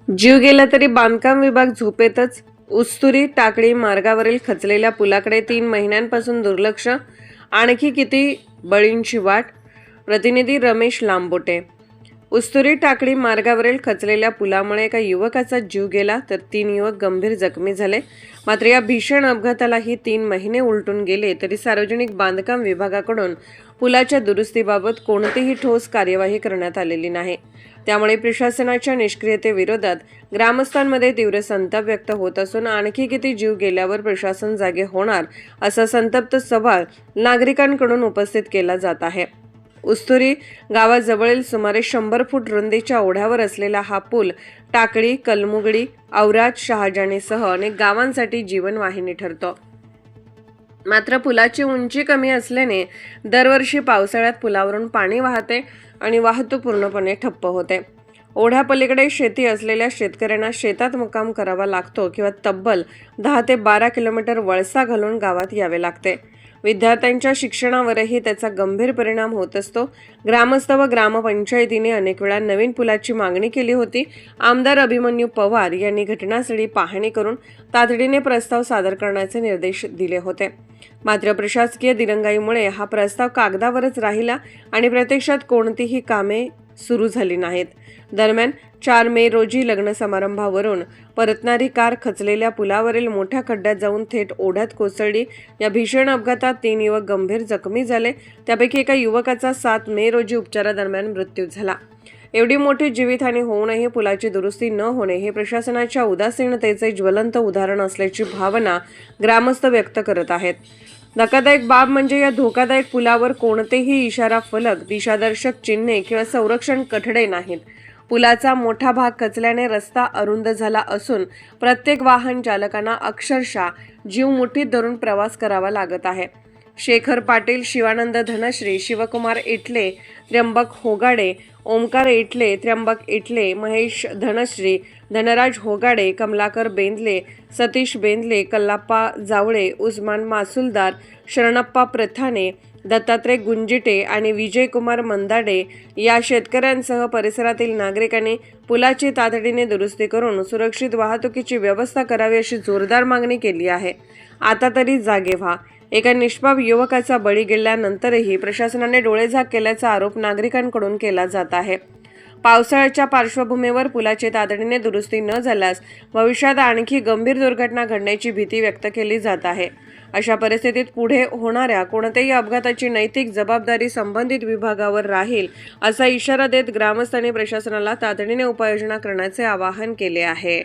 जीव गेला तरी बांधकाम विभाग झोपेतच. उस्तुरी टाकळी मार्गावरील खचलेल्या पुलाकडे 3 महिन्यांपासून दुर्लक्ष. आणखी किती बळींची वाट. प्रतिनिधी रमेश लांबोटे. उस्तुरी टाकळी मार्गावरील खचलेल्या पुलामुळे एका युवकाचा जीव गेला तर 3 युवक गंभीर जखमी झाले. मात्र या भीषण अपघातालाही 3 महिने उलटून गेले तरी सार्वजनिक बांधकाम विभागाकडून पुलाच्या दुरुस्तीबाबत कोणतीही ठोस कार्यवाही करण्यात आलेली नाही. त्यामुळे प्रशासनाच्या निष्क्रियतेविरोधात ग्रामस्थांमध्ये तीव्र संताप व्यक्त होत असून आणखी किती जीव गेल्यावर प्रशासन जागे होणार असा संतप्त सवाल नागरिकांकडून उपस्थित केला जात आहे. उस्तुरी गावाजवळील सुमारे 100 फूट रुंदीच्या ओढ्यावर असलेला हा पूल टाकळी, कलमुगडी, औराद, शहाजानीसह अनेक गावांसाठी जीवनवाहिनी ठरतो. मात्र पुलाची उंची कमी असल्याने दरवर्षी पावसाळ्यात पुलावरून पाणी वाहते आणि वाहतूक पूर्णपणे ठप्प होते. ओढ्यापलीकडे शेती असलेल्या शेतकऱ्यांना शेतात मुक्काम करावा लागतो किंवा तब्बल 10 ते 12 किलोमीटर वळसा घालून गावात यावे लागते. विद्यार्थ्यांच्या शिक्षणावरही त्याचा गंभीर परिणाम होत असतो. ग्रामस्थ व ग्रामपंचायतीने अनेक वेळा नवीन पुलाची मागणी केली होती. आमदार अभिमन्यू पवार यांनी घटनास्थळी पाहणी करून तातडीने प्रस्ताव सादर करण्याचे निर्देश दिले होते. मात्र प्रशासकीय दिरंगाईमुळे हा प्रस्ताव कागदावरच राहिला आणि प्रत्यक्षात कोणतीही कामे सुरू झाली नाहीत. दरम्यान 4 मे रोजी लग्न समारंभावरून परतणारी कार खचलेल्या पुलावरील मोठ्या खड्ड्यात जाऊन थेट ओढ्यात कोसळली. या भीषण अपघातात 3 युवक गंभीर जखमी झाले. त्यापैकी एका युवकाचा 7 मे रोजी उपचारादरम्यान मृत्यू झाला. एवढी मोठी जीवितहानी होऊनही पुलाची दुरुस्ती न होणे हे प्रशासनाच्या उदासीनतेचे ज्वलंत उदाहरण असल्याची भावना ग्रामस्थ व्यक्त करत आहेत. धक्कादायक बाब म्हणजे या धोकादायक पुलावर कोणतेही इशारा फलक, दिशादर्शक चिन्हे किंवा संरक्षण कठडे नाहीत. पुलाचा मोठा भाग खचल्याने रस्ता अरुंद झाला असून प्रत्येक वाहन चालकांना अक्षरशः जीव मुठीत धरून प्रवास करावा लागत आहे. शेखर पाटील, शिवानंद धनश्री, शिवकुमार इटले, त्र्यंबक होगाडे, ओमकार इटले, त्र्यंबक इटले, महेश धनश्री, धनराज होगाडे, कमलाकर बेंदले, सतीश बेंदले, कल्लाप्पा जावळे, उस्मान मासुलदार, शरणप्पा प्रथाने, दत्तात्रय गुंजिटे आणि विजयकुमार मंदाडे या शेतकऱ्यांसह परिसरातील नागरिकांनी पुलाची तातडीने दुरुस्ती करून सुरक्षित वाहतुकीची व्यवस्था करावी अशी जोरदार मागणी केली आहे. आता तरी जागे व्हा. एका निष्पाप युवकाचा बळी गेल्यानंतरही प्रशासनाने डोळेझाक केल्याचा आरोप नागरिकांकडून केला जात आहे. पावसाळ्याच्या पार्श्वभूमीवर पुलाची तातडीने दुरुस्ती न झाल्यास भविष्यात आणखी गंभीर दुर्घटना घडण्याची भीती व्यक्त केली जात आहे. अशा परिस्थितीत पुढे होणाऱ्या कोणत्याही अपघाताची नैतिक जबाबदारी संबंधित विभागावर राहील असा इशारा देत ग्रामस्थांनी प्रशासनाला तातडीने उपाययोजना करण्याचे आवाहन केले आहे.